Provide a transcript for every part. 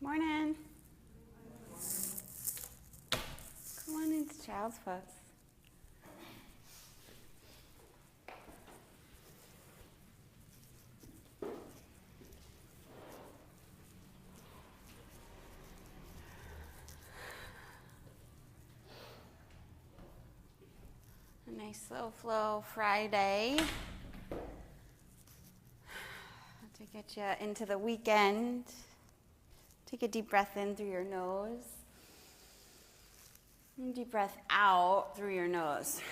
Morning. Come on into child's pose. A nice slow flow Friday to get you into the weekend. Take a deep breath in through your nose. And deep breath out through your nose.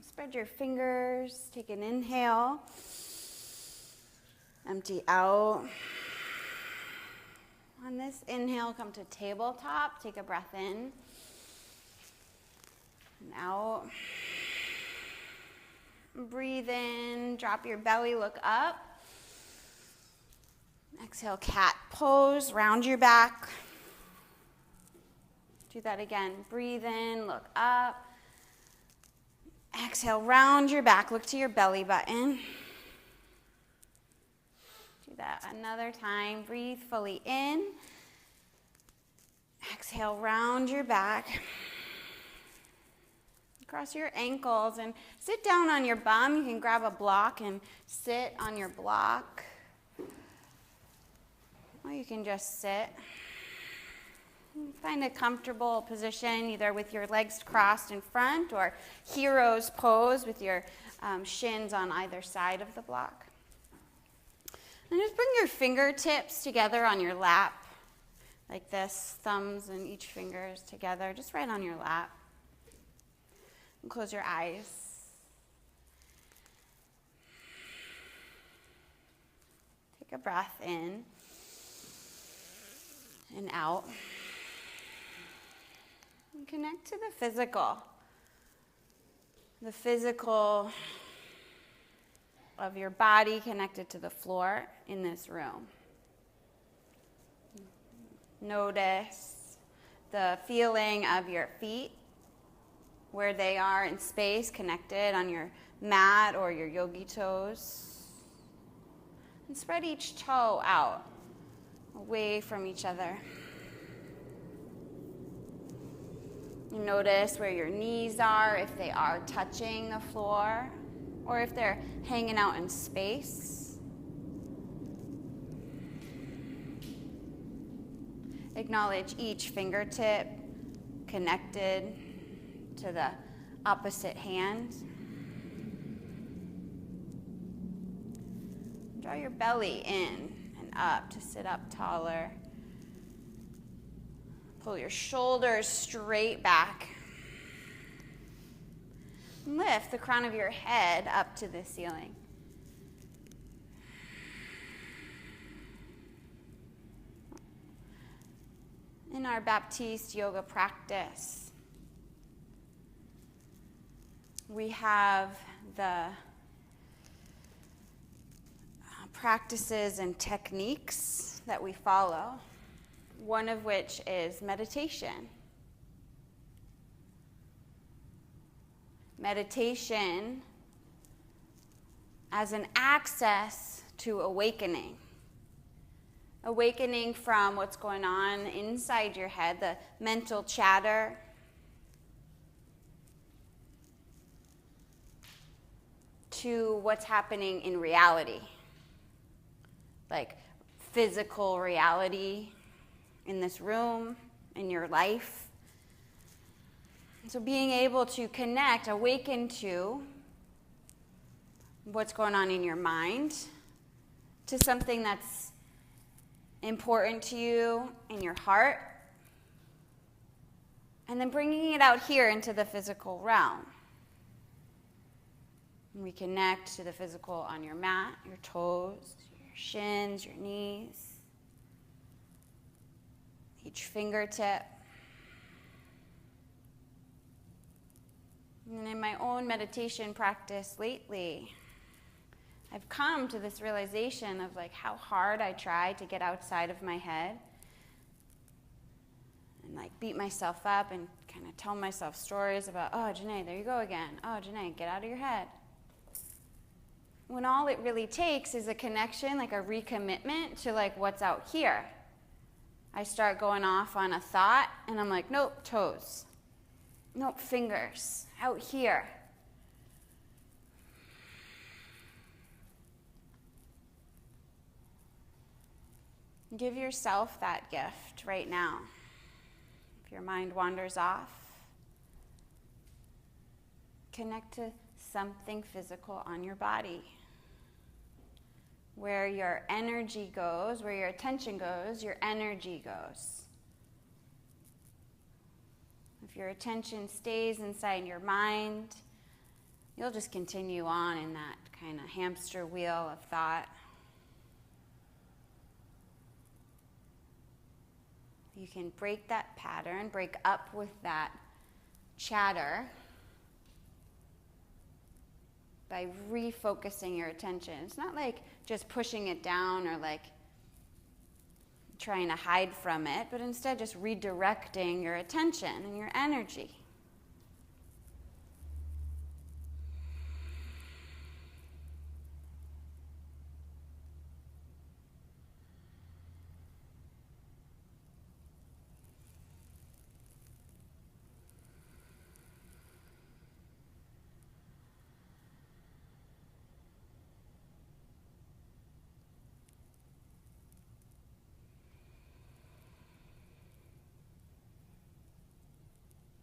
Spread your fingers. Take an inhale. Empty out. On this inhale, come to tabletop. Take a breath in and out. Breathe in. Drop your belly. Look up. Exhale, cat pose, round your back. Do that again. Breathe in, look up. Exhale, round your back, look to your belly button. Do that another time. Breathe fully in. Exhale, round your back. Cross your ankles and sit down on your bum. You can grab a block and sit on your block. Or you can just sit. Find a comfortable position, either with your legs crossed in front or hero's pose with your shins on either side of the block. And just bring your fingertips together on your lap, like this, thumbs and each fingers together, just right on your lap. And close your eyes. Take a breath in and out. And connect to the physical. The physical of your body connected to the floor in this room. Notice the feeling of your feet, where they are in space, connected on your mat or your yogi toes. And spread each toe out, away from each other. Notice where your knees are, if they are touching the floor, or if they're hanging out in space. Acknowledge each fingertip connected to the opposite hand. Draw your belly in and up to sit up taller. Pull your shoulders straight back. Lift the crown of your head up to the ceiling. In our Baptiste yoga practice, we have the practices and techniques that we follow, one of which is meditation. Meditation as an access to awakening. Awakening from what's going on inside your head, the mental chatter, to what's happening in reality, like physical reality in this room, in your life. So being able to connect, awaken to what's going on in your mind, to something that's important to you in your heart, and then bringing it out here into the physical realm. We connect to the physical on your mat, your toes, your shins, your knees, each fingertip. And in my own meditation practice lately, I've come to this realization of like how hard I try to get outside of my head and like beat myself up and kind of tell myself stories about, oh, Janae, there you go again. Oh, Janae, get out of your head. When all it really takes is a connection, like a recommitment to like what's out here. I start going off on a thought, and I'm like, nope, toes. Nope, fingers. Out here. Give yourself that gift right now. If your mind wanders off, connect to something physical on your body. Where your energy goes, where your attention goes, your energy goes. If your attention stays inside your mind, you'll just continue on in that kind of hamster wheel of thought. You can break that pattern, break up with that chatter by refocusing your attention. It's not like just pushing it down or like trying to hide from it, but instead just redirecting your attention and your energy.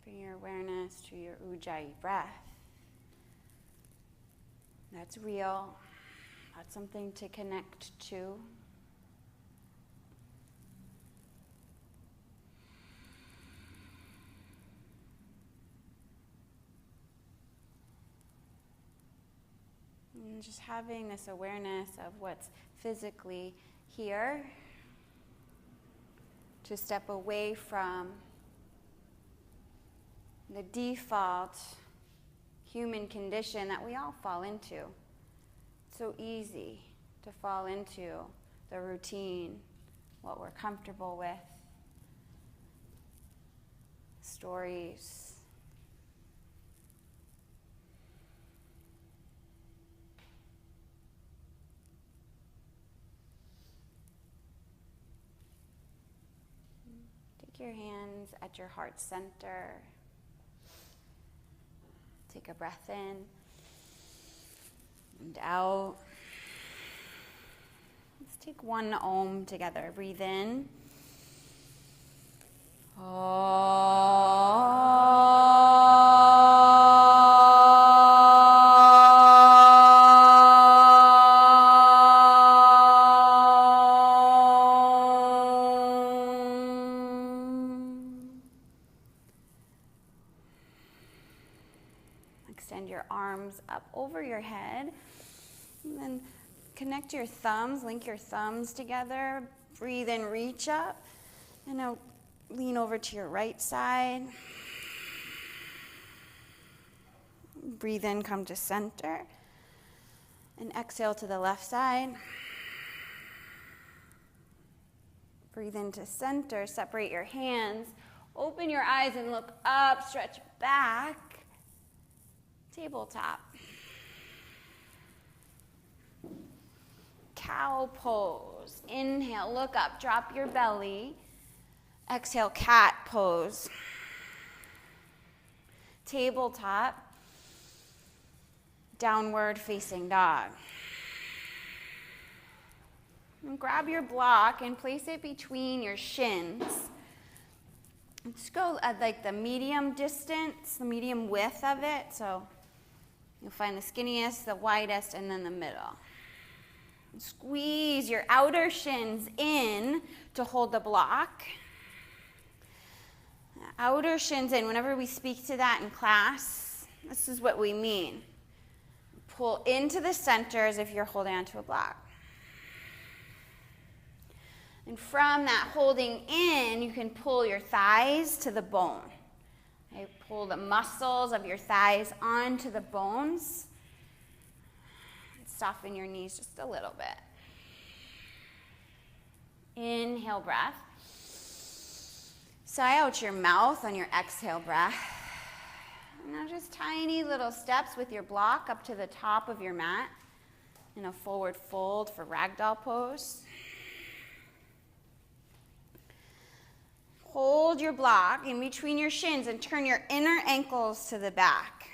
Bring your awareness to your Ujjayi breath. That's real. That's something to connect to. And just having this awareness of what's physically here, to step away from the default human condition that we all fall into. It's so easy to fall into the routine, what we're comfortable with, stories. Take your hands at your heart center. Take a breath in and out. Let's take one Om together. Breathe in. Extend your arms up over your head. And then connect your thumbs, link your thumbs together. Breathe in, reach up. And now lean over to your right side. Breathe in, come to center. And exhale to the left side. Breathe into center, separate your hands. Open your eyes and look up, stretch back. Tabletop. Cow pose. Inhale, look up, drop your belly. Exhale, cat pose. Tabletop. Downward facing dog. And grab your block and place it between your shins. Just go at like the medium distance, the medium width of it. So you'll find the skinniest, the widest, and then the middle. Squeeze your outer shins in to hold the block. Outer shins in. Whenever we speak to that in class, this is what we mean. Pull into the center as if you're holding onto a block. And from that holding in, you can pull your thighs to the bone. Okay, pull the muscles of your thighs onto the bones. Soften your knees just a little bit. Inhale, breath. Sigh out your mouth on your exhale breath. Now just tiny little steps with your block up to the top of your mat in a forward fold for ragdoll pose. Hold your block in between your shins and turn your inner ankles to the back.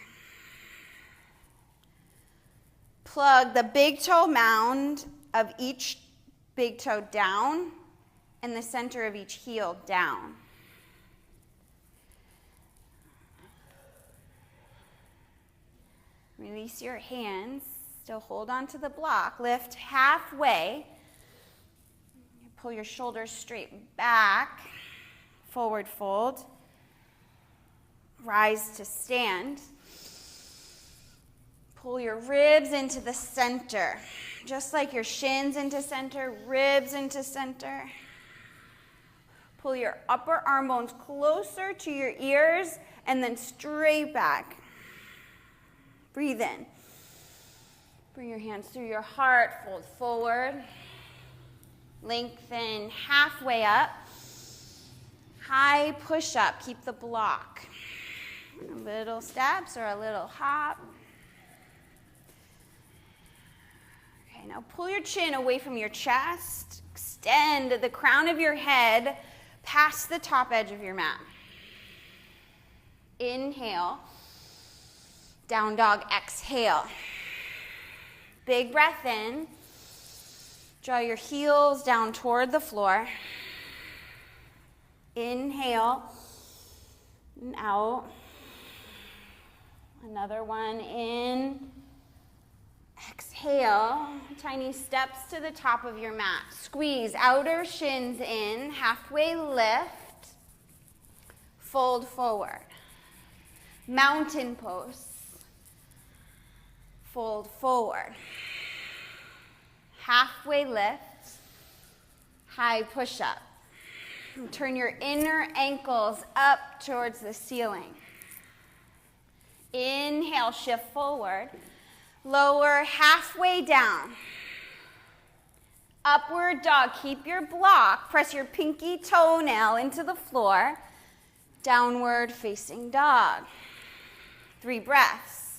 Plug the big toe mound of each big toe down and the center of each heel down. Release your hands. Still hold on to the block. Lift halfway. Pull your shoulders straight back. Forward fold. Rise to stand. Pull your ribs into the center. Just like your shins into center, ribs into center. Pull your upper arm bones closer to your ears and then straight back. Breathe in. Bring your hands through your heart, fold forward. Lengthen halfway up. High push up, keep the block. Little steps or a little hop. Okay, now pull your chin away from your chest. Extend the crown of your head past the top edge of your mat. Inhale. Down dog, exhale. Big breath in. Draw your heels down toward the floor. Inhale and out. Another one in. Exhale. Tiny steps to the top of your mat. Squeeze outer shins in. Halfway lift. Fold forward. Mountain pose. Fold forward. Halfway lift. High push up. And turn your inner ankles up towards the ceiling. Inhale, shift forward. Lower halfway down. Upward dog. Keep your block. Press your pinky toenail into the floor. Downward facing dog. 3 breaths.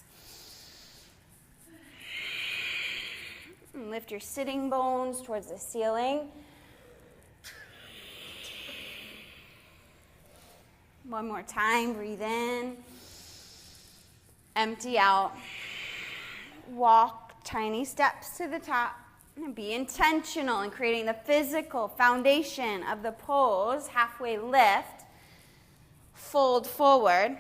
And lift your sitting bones towards the ceiling. One more time, breathe in. Empty out. Walk tiny steps to the top. And be intentional in creating the physical foundation of the pose. Halfway lift. Fold forward.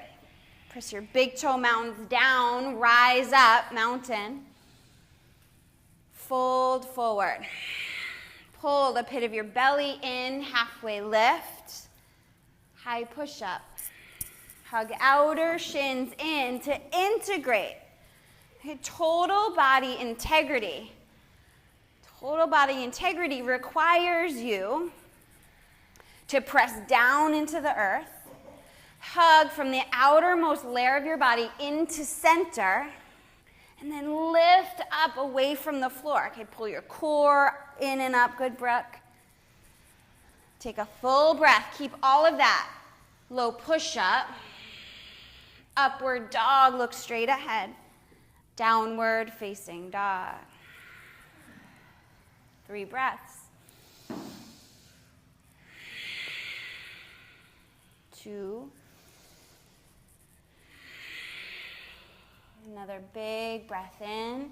Press your big toe mountains down. Rise up, mountain. Fold forward. Pull the pit of your belly in, halfway lift. High push up. Hug outer shins in to integrate. Okay, total body integrity. Total body integrity requires you to press down into the earth. Hug from the outermost layer of your body into center. And then lift up away from the floor. Okay, pull your core in and up. Good, Brooke. Take a full breath. Keep all of that. Low push-up. Upward dog. Look straight ahead. Downward facing dog. 3 breaths. 2. Another big breath in.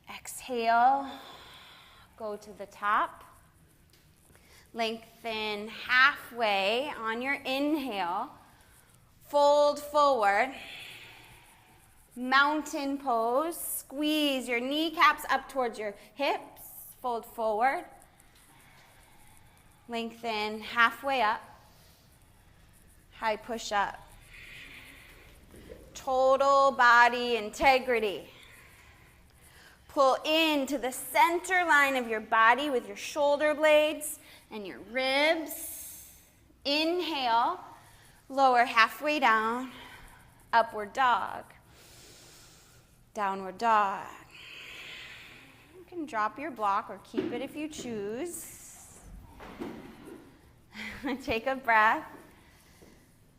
Exhale. Go to the top. Lengthen halfway on your inhale. Fold forward. Mountain pose. Squeeze your kneecaps up towards your hips. Fold forward. Lengthen halfway up. High push up. Total body integrity. Pull into the center line of your body with your shoulder blades and your ribs. Inhale, lower halfway down, upward dog, downward dog. You can drop your block or keep it if you choose. Take a breath.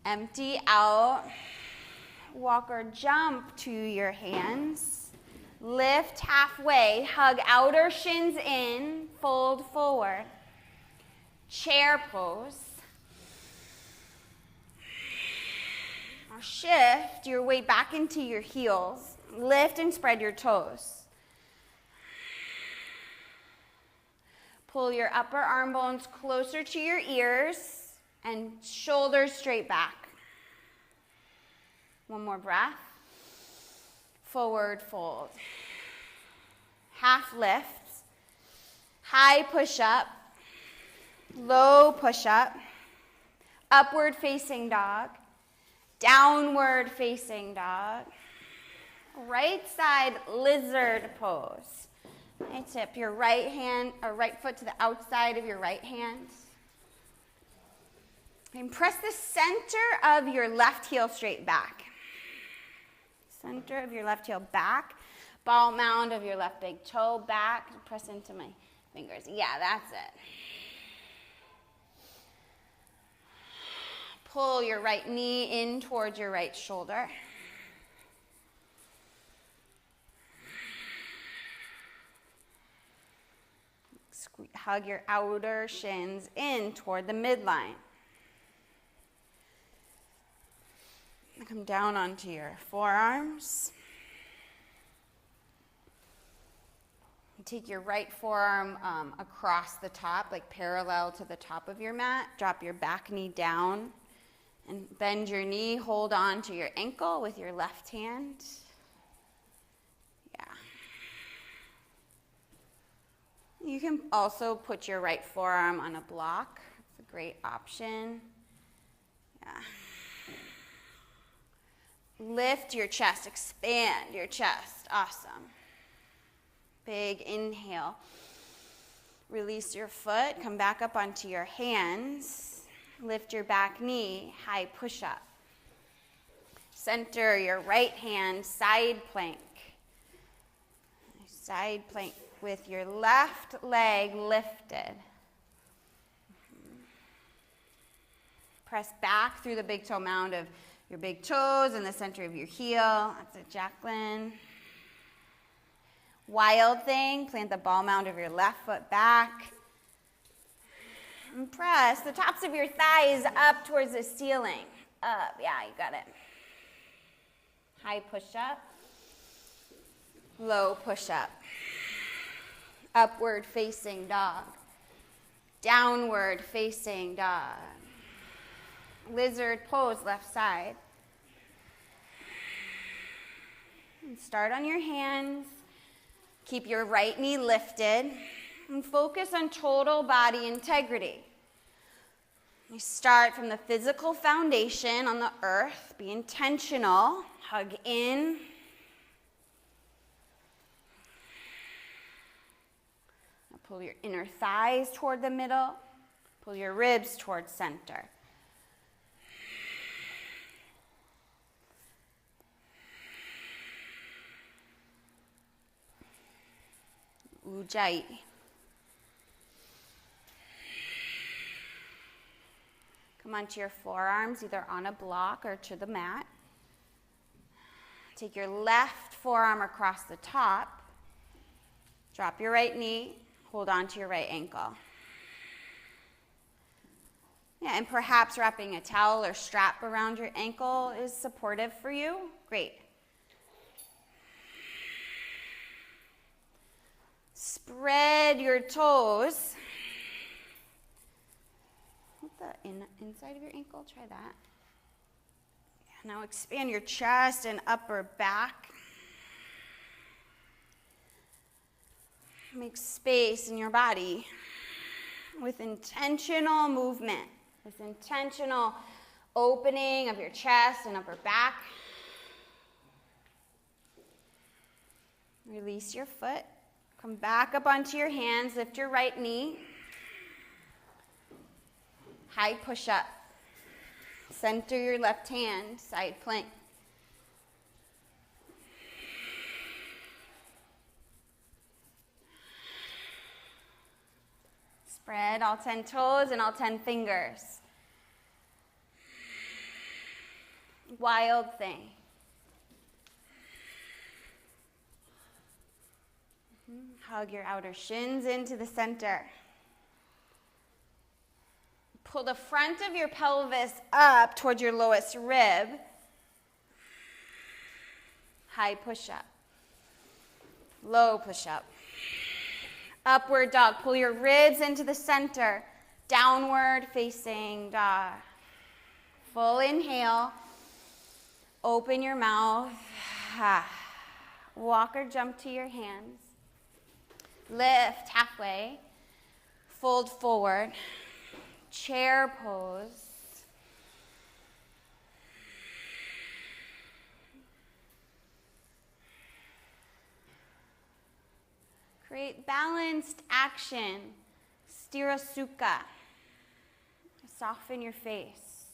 Empty out. Walk or jump to your hands. Lift halfway. Hug outer shins in. Fold forward. Chair pose. Now shift your weight back into your heels. Lift and spread your toes. Pull your upper arm bones closer to your ears and shoulders straight back. One more breath. Forward fold. Half lifts. High push-up. Low push-up. Upward facing dog. Downward facing dog. Right side lizard pose. And tip your right hand or right foot to the outside of your right hand. And press the center of your left heel straight back. Center of your left heel back. Ball mound of your left big toe back. Press into my fingers. Yeah, that's it. Pull your right knee in towards your right shoulder. Hug your outer shins in toward the midline. Come down onto your forearms. Take your right forearm across the top, like parallel to the top of your mat. Drop your back knee down and bend your knee. Hold on to your ankle with your left hand. You can also put your right forearm on a block. It's a great option. Yeah. Lift your chest, expand your chest. Awesome. Big inhale. Release your foot, come back up onto your hands. Lift your back knee, high push-up. Center your right hand, side plank. Side plank. With your left leg lifted. Press back through the big toe mound of your big toes and the center of your heel. That's it, Jacqueline. Wild thing, plant the ball mound of your left foot back. And press the tops of your thighs up towards the ceiling. Up, yeah, you got it. High push-up. Low push-up. Upward facing dog. Downward facing dog. Lizard pose, left side. And start on your hands. Keep your right knee lifted. And focus on total body integrity. You start from the physical foundation on the earth. Be intentional. Hug in. Pull your inner thighs toward the middle. Pull your ribs towards center. Ujjayi. Come onto your forearms, either on a block or to the mat. Take your left forearm across the top. Drop your right knee. Hold on to your right ankle. Yeah, and perhaps wrapping a towel or strap around your ankle is supportive for you. Great. Spread your toes. Hold the inside of your ankle. Try that. Yeah, now expand your chest and upper back. Make space in your body with intentional movement, this intentional opening of your chest and upper back. Release your foot. Come back up onto your hands. Lift your right knee. High push-up. Center your left hand, side plank. Spread all 10 toes and all 10 fingers. Wild thing. Hug your outer shins into the center. Pull the front of your pelvis up towards your lowest rib. High push-up. Low push-up. Upward dog. Pull your ribs into the center. Downward facing dog. Full inhale. Open your mouth. Walk or jump to your hands. Lift halfway. Fold forward. Chair pose. Create balanced action. Sthira Sukha. Soften your face.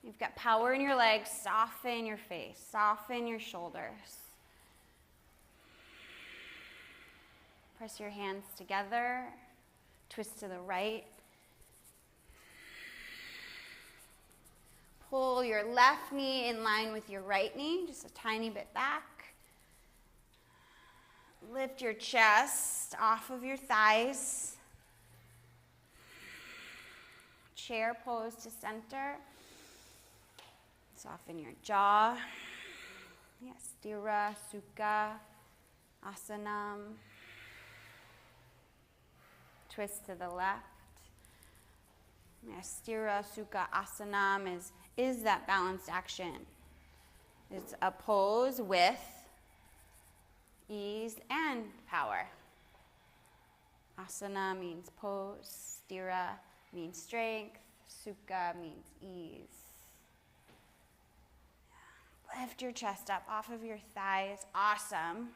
You've got power in your legs. Soften your face. Soften your shoulders. Press your hands together. Twist to the right. Pull your left knee in line with your right knee, just a tiny bit back. Lift your chest off of your thighs. Chair pose to center. Soften your jaw. Yes, Sthira Sukha Asanam. Twist to the left. Yes, Sthira Sukha Asanam is that balanced action. It's a pose with ease and power. Asana means pose. Sthira means strength. Sukha means ease. Lift your chest up off of your thighs. Awesome.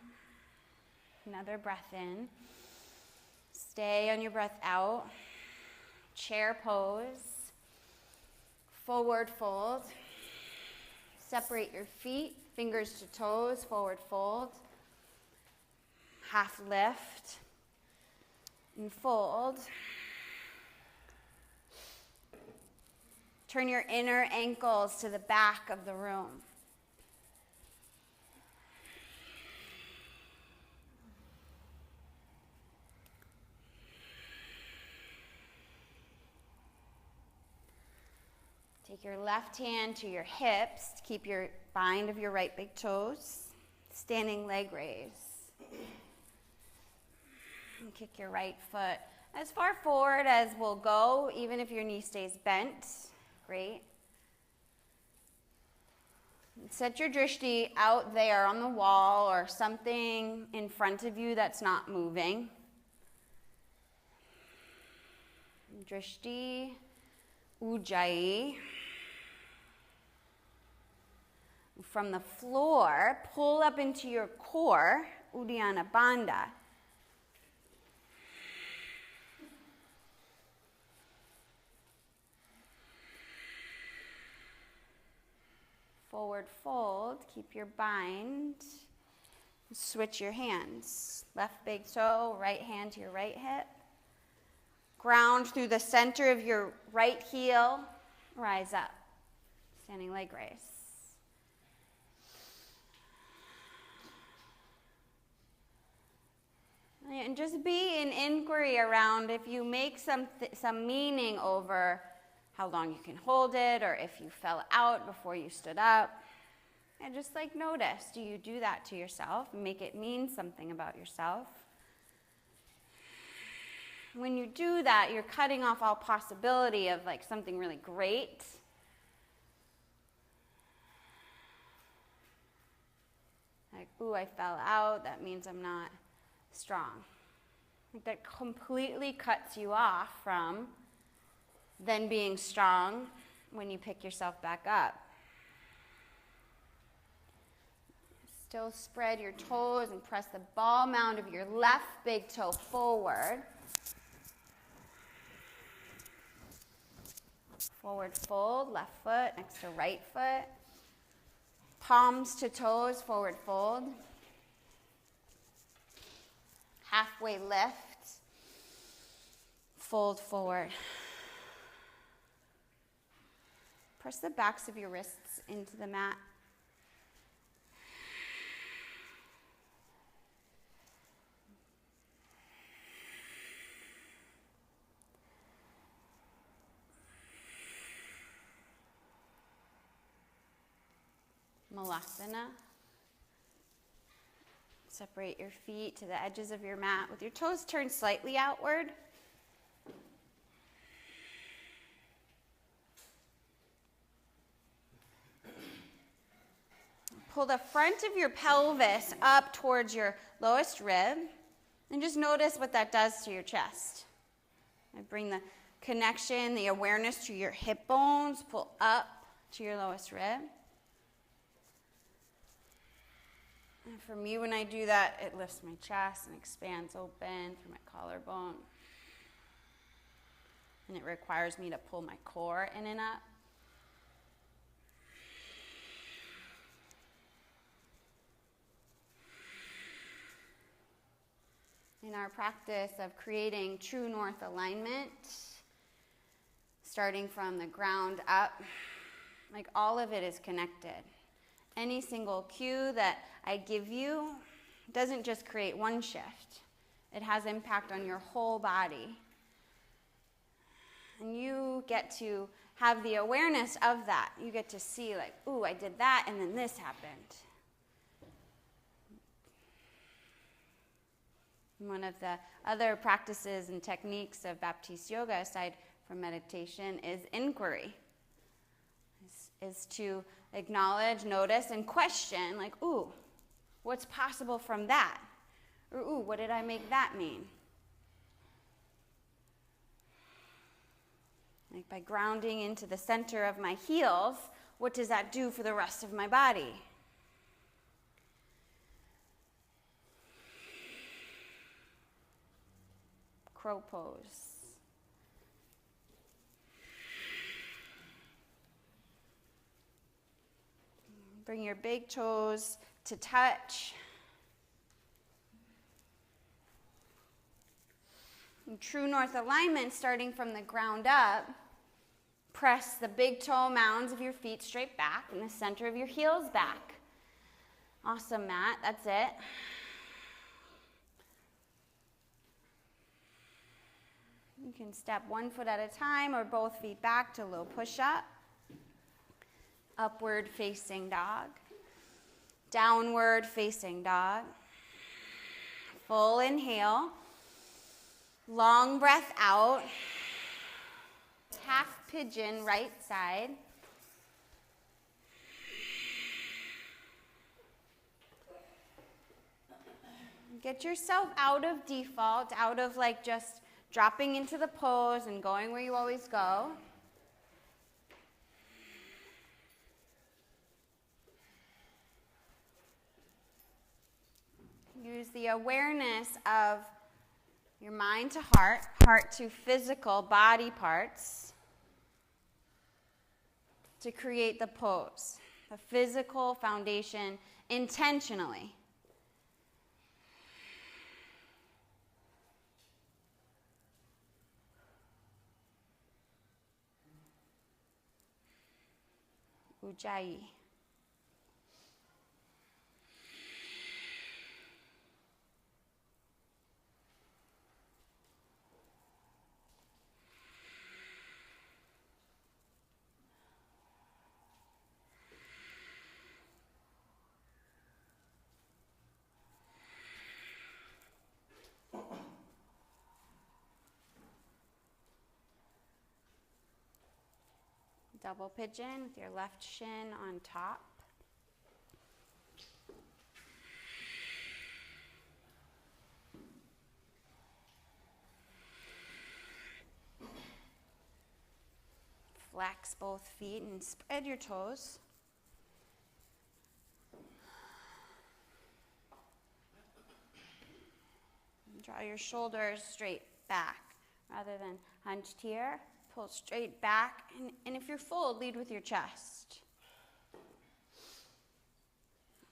Another breath in. Stay on your breath out. Chair pose. Forward fold. Separate your feet. Fingers to toes. Forward fold. Half lift. And fold. Turn your inner ankles to the back of the room. Take your left hand to your hips to keep your bind of your right big toes. Standing leg raise. And kick your right foot as far forward as we'll go, even if your knee stays bent. Great. Set your drishti out there on the wall or something in front of you that's not moving. Drishti Ujjayi. From the floor, pull up into your core, Uddiyana Bandha. Forward fold, keep your bind. Switch your hands. Left big toe, right hand to your right hip. Ground through the center of your right heel. Rise up. Standing leg raise. And just be in inquiry around if you make some meaning over how long you can hold it, or if you fell out before you stood up. And just like notice, do you do that to yourself and make it mean something about yourself? When you do that, you're cutting off all possibility of like something really great. Like, ooh, I fell out, that means I'm not strong. Like that completely cuts you off from then being strong when you pick yourself back up. Still spread your toes and press the ball mound of your left big toe forward. Forward fold, left foot next to right foot. Palms to toes, forward fold. Halfway lift. Fold forward. Press the backs of your wrists into the mat. Malasana. Separate your feet to the edges of your mat with your toes turned slightly outward. Pull the front of your pelvis up towards your lowest rib, and just notice what that does to your chest. I bring the connection, the awareness to your hip bones, pull up to your lowest rib. And for me, when I do that, it lifts my chest and expands open through my collarbone. And it requires me to pull my core in and up. In our practice of creating true north alignment, starting from the ground up, like all of it is connected. Any single cue that I give you doesn't just create one shift. It has impact on your whole body. And you get to have the awareness of that. You get to see like, ooh, I did that and then this happened. One of the other practices and techniques of Baptiste yoga, aside from meditation, is inquiry. Is to acknowledge, notice, and question, like, ooh, what's possible from that? Or, ooh, what did I make that mean? Like by grounding into the center of my heels, what does that do for the rest of my body? Crow pose. Bring your big toes to touch. In true north alignment, starting from the ground up, press the big toe mounds of your feet straight back and the center of your heels back. Awesome, Matt. That's it. You can step one foot at a time or both feet back to low push-up. Upward facing dog. Downward facing dog. Full inhale. Long breath out. Half pigeon right side. Get yourself out of default, out of like just dropping into the pose and going where you always go. Use the awareness of your mind to heart, heart to physical body parts to create the pose, the physical foundation intentionally. Ujjayi. Double pigeon with your left shin on top. Flex both feet and spread your toes. Draw your shoulders straight back rather than hunched here. Pull straight back, and if you're full, lead with your chest.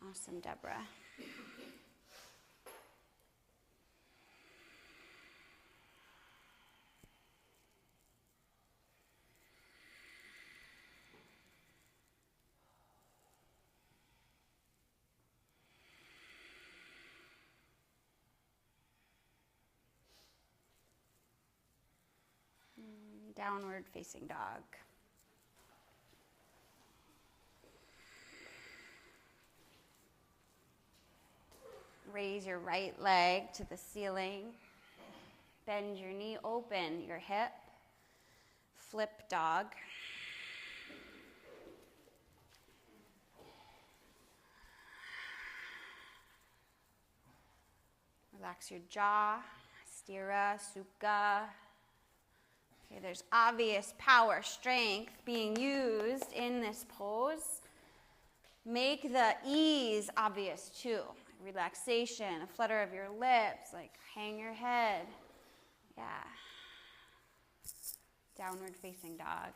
Awesome, Deborah. Downward facing dog. raise your right leg to the ceiling. Bend your knee, open your hip. Flip dog. Relax your jaw, stira, sukha. Okay, there's obvious power, strength being used in this pose. Make the ease obvious too. Relaxation, a flutter of your lips, like hang your head. Yeah. Downward facing dog.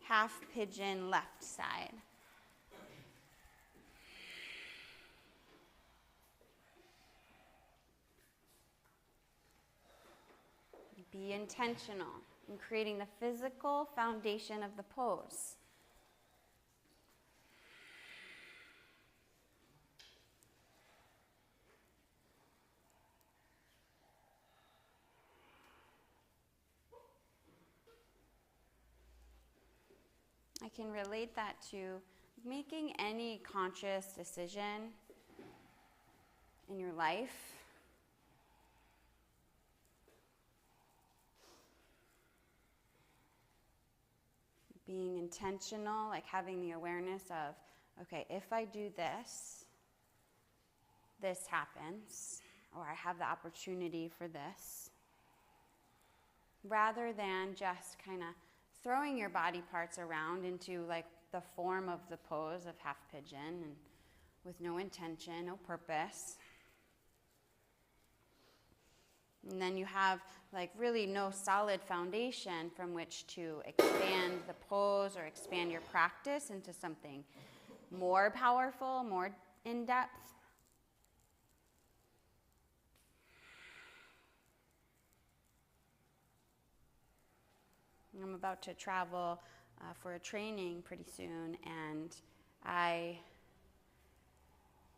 Half pigeon left side. Be intentional in creating the physical foundation of the pose. I can relate that to making any conscious decision in your life. Being intentional, like having the awareness of, okay, if I do this, this happens, or I have the opportunity for this. Rather than just kind of throwing your body parts around into like the form of the pose of half pigeon and with no intention, no purpose. And then you have like really no solid foundation from which to expand the pose or expand your practice into something more powerful, more in-depth. I'm about to travel for a training pretty soon, and I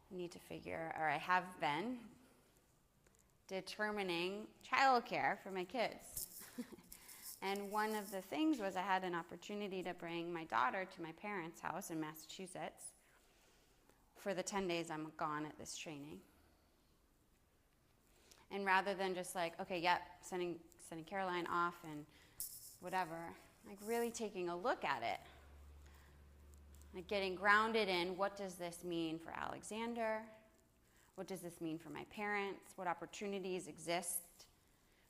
need to figure, or I have been, determining childcare for my kids. And one of the things was I had an opportunity to bring my daughter to my parents' house in Massachusetts for the 10 days I'm gone at this training. And rather than just like, okay, yep, sending Caroline off and whatever, like really taking a look at it. Like getting grounded in what does this mean for Alexander? What does this mean for my parents? What opportunities exist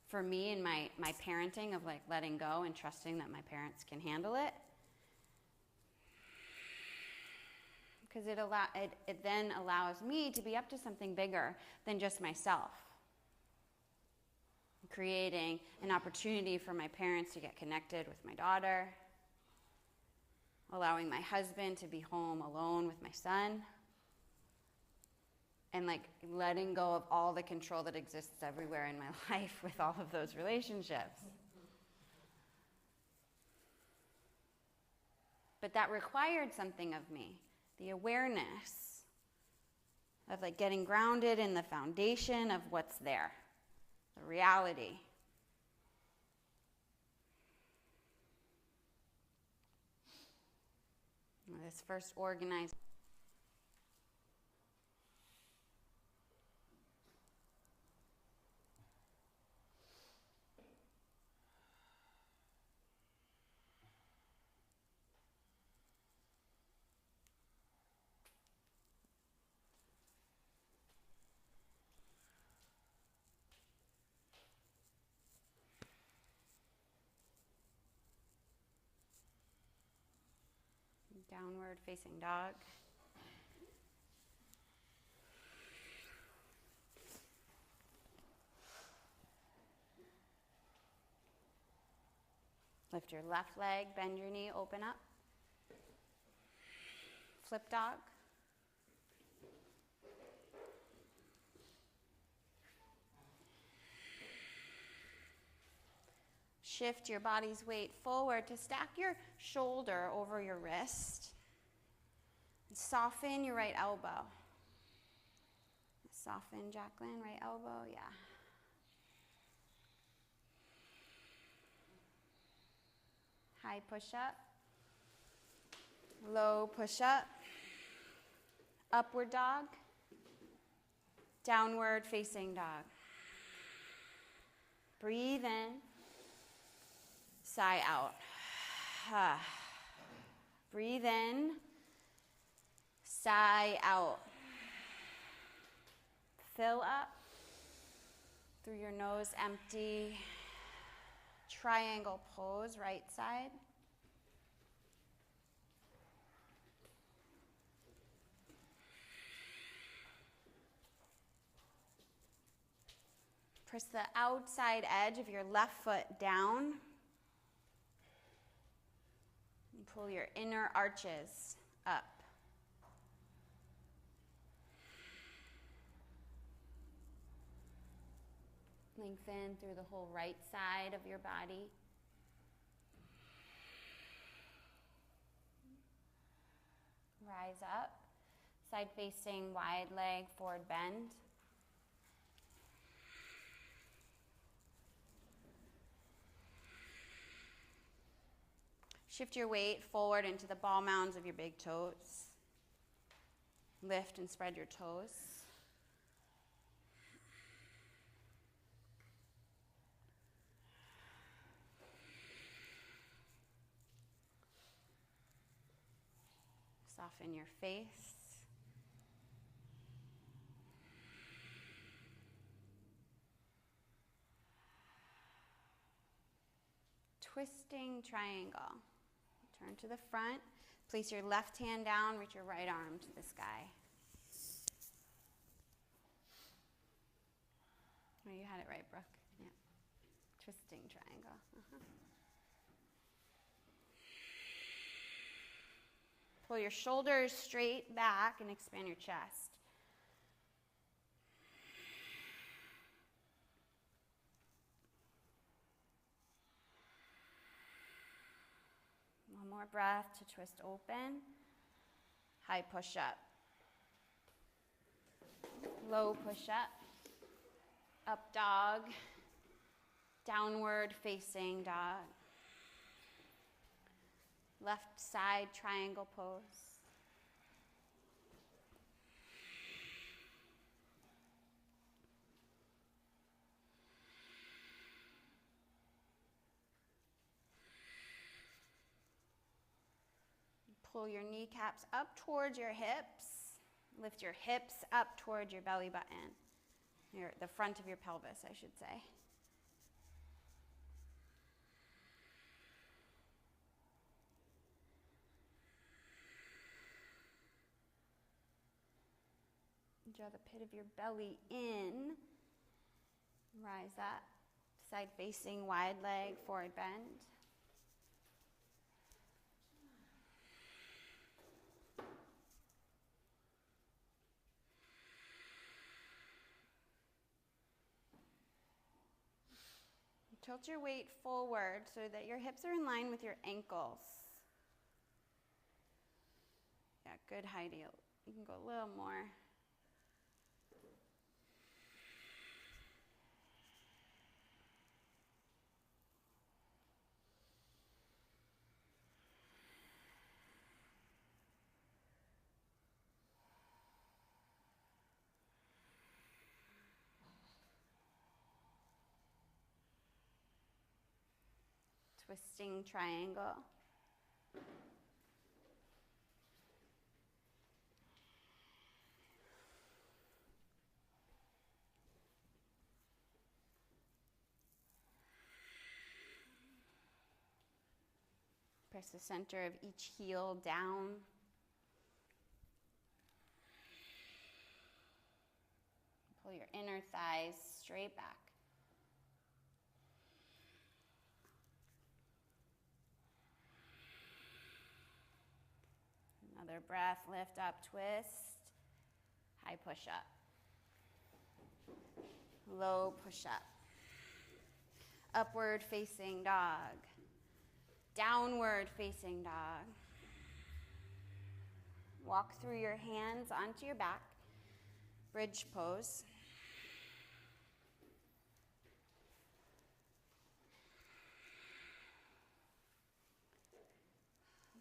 for me in my parenting of like letting go and trusting that my parents can handle it? Because it then allows me to be up to something bigger than just myself. Creating an opportunity for my parents to get connected with my daughter, allowing my husband to be home alone with my son, and like letting go of all the control that exists everywhere in my life with all of those relationships. But that required something of me, the awareness of like getting grounded in the foundation of what's there, the reality. This first organized. Downward facing dog. Lift your left leg, bend your knee, open up. Flip dog. Shift your body's weight forward to stack your shoulder over your wrist. And soften your right elbow. Soften, Jacqueline, right elbow, yeah. High push-up. Low push-up. Upward dog. Downward facing dog. Breathe in. Sigh out. Breathe in. Sigh out. Fill up. Through your nose, empty. Triangle pose, right side. Press the outside edge of your left foot down. And pull your inner arches up. Lengthen through the whole right side of your body. Rise up. Side facing, wide leg, forward bend. Shift your weight forward into the ball mounds of your big toes. Lift and spread your toes. Soften your face. Twisting triangle. Turn to the front. Place your left hand down, reach your right arm to the sky. Oh, you had it right, Brooke. Yeah. Twisting triangle. Pull your shoulders straight back and expand your chest. One more breath to twist open. High push up. Low push up. Up dog. Downward facing dog. Left side triangle pose. Pull your kneecaps up towards your hips. Lift your hips up towards your belly button. The front of your pelvis, I should say. Draw the pit of your belly in. Rise up. Side facing, wide leg, forward bend. Tilt your weight forward so that your hips are in line with your ankles. Yeah, good, Heidi. You can go a little more. Twisting triangle. Press the center of each heel down. Pull your inner thighs straight back. Another breath, lift up, twist. High push up. Low push up. Upward facing dog. Downward facing dog. Walk through your hands onto your back. Bridge pose.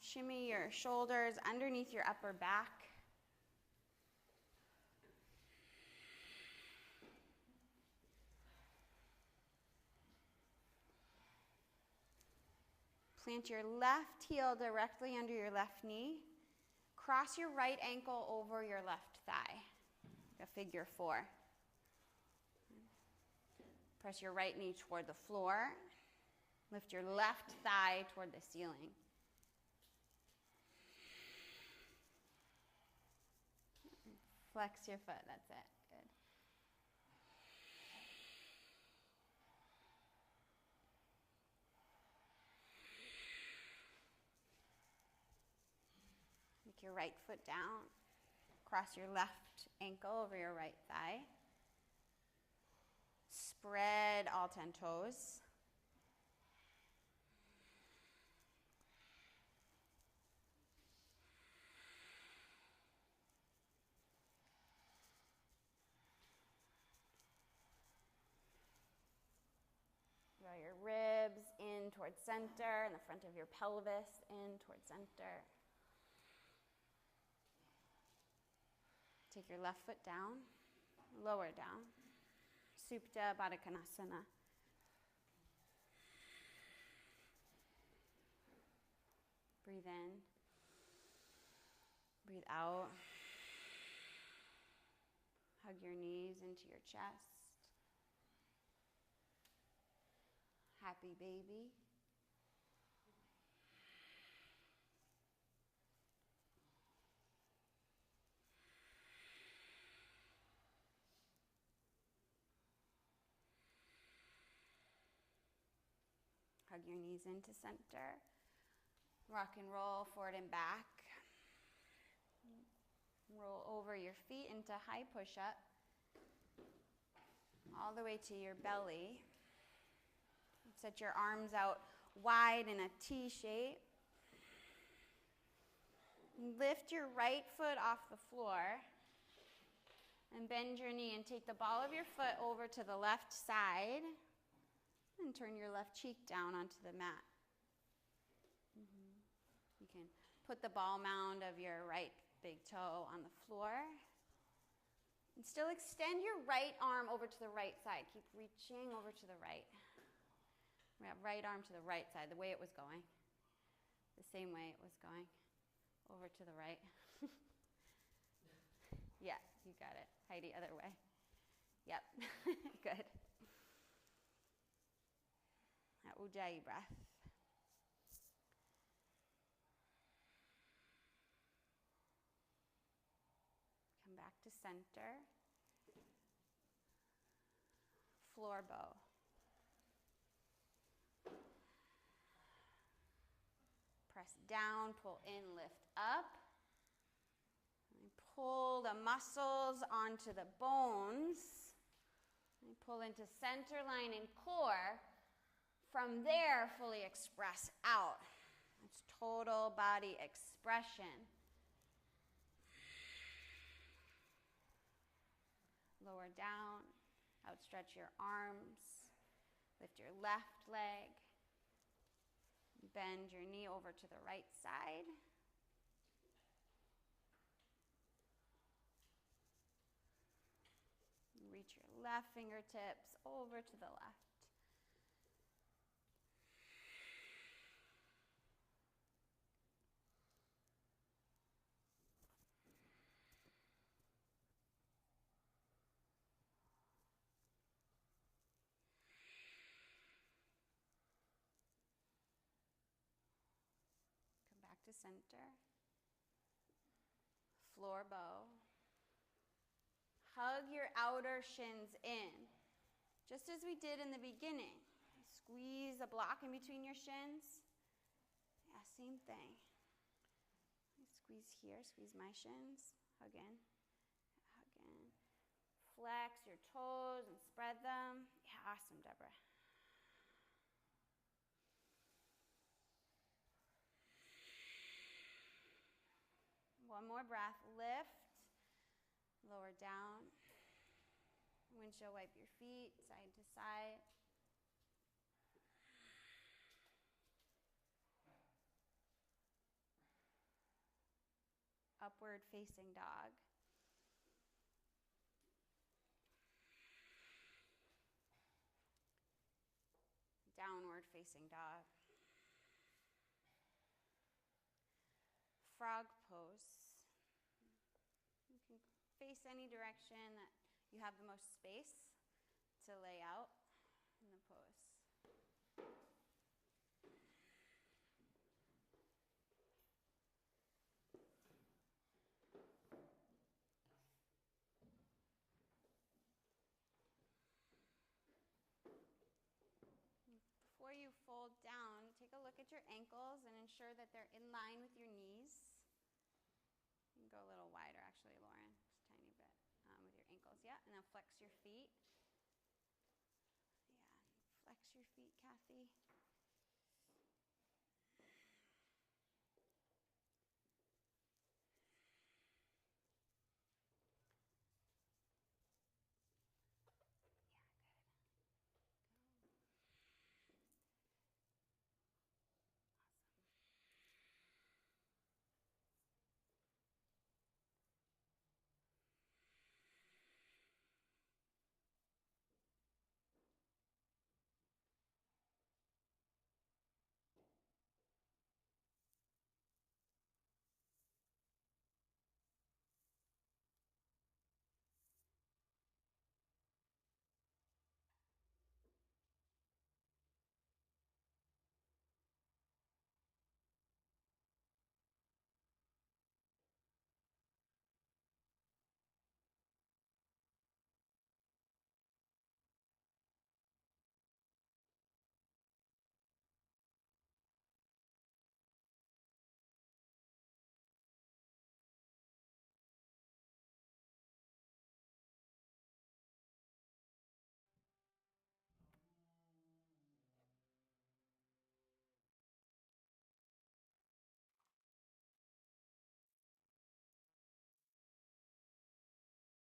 Shimmy your shoulders underneath your upper back. Plant your left heel directly under your left knee. Cross your right ankle over your left thigh, a figure 4. Press your right knee toward the floor. Lift your left thigh toward the ceiling. Flex your foot, that's it. Good. Take your right foot down. Cross your left ankle over your right thigh. Spread all 10 toes. Draw your ribs in towards center and the front of your pelvis in towards center. Take your left foot down, lower down. Supta Baddha Konasana. Breathe in. Breathe out. Hug your knees into your chest. Happy baby. Hug your knees into center. Rock and roll forward and back. Roll over your feet into high push-up. All the way to your belly. Set your arms out wide in a T shape. Lift your right foot off the floor. And bend your knee and take the ball of your foot over to the left side. And turn your left cheek down onto the mat. You can put the ball mound of your right big toe on the floor. And still extend your right arm over to the right side. Keep reaching over to the right. Right arm to the right side, the way it was going. The same way it was going. Over to the right. Yeah, you got it. Heidi, other way. Yep, good. Ujjayi breath. Come back to center. Floor bow. Press down, pull in, lift up. And pull the muscles onto the bones. And pull into center line and core. From there, fully express out. It's total body expression. Lower down, outstretch your arms, lift your left leg, bend your knee over to the right side. Reach your left fingertips over to the left. Back to center. Floor bow. Hug your outer shins in, just as we did in the beginning. Squeeze a block in between your shins. Yeah, same thing. Squeeze here, squeeze my shins. Hug in, hug in. Flex your toes and spread them. Yeah, awesome, Deborah. One more breath. Lift. Lower down. Windshield wipe your feet side to side. Upward facing dog. Downward facing dog. frog pose. You can face any direction that you have the most space to lay out in the pose. Before you fold down, take a look at your ankles and ensure that they're in line with your knees. You can go a little wider, actually, Lauren, just a tiny bit with your ankles. Yeah, and then flex your feet. Yeah, flex your feet, Kathy.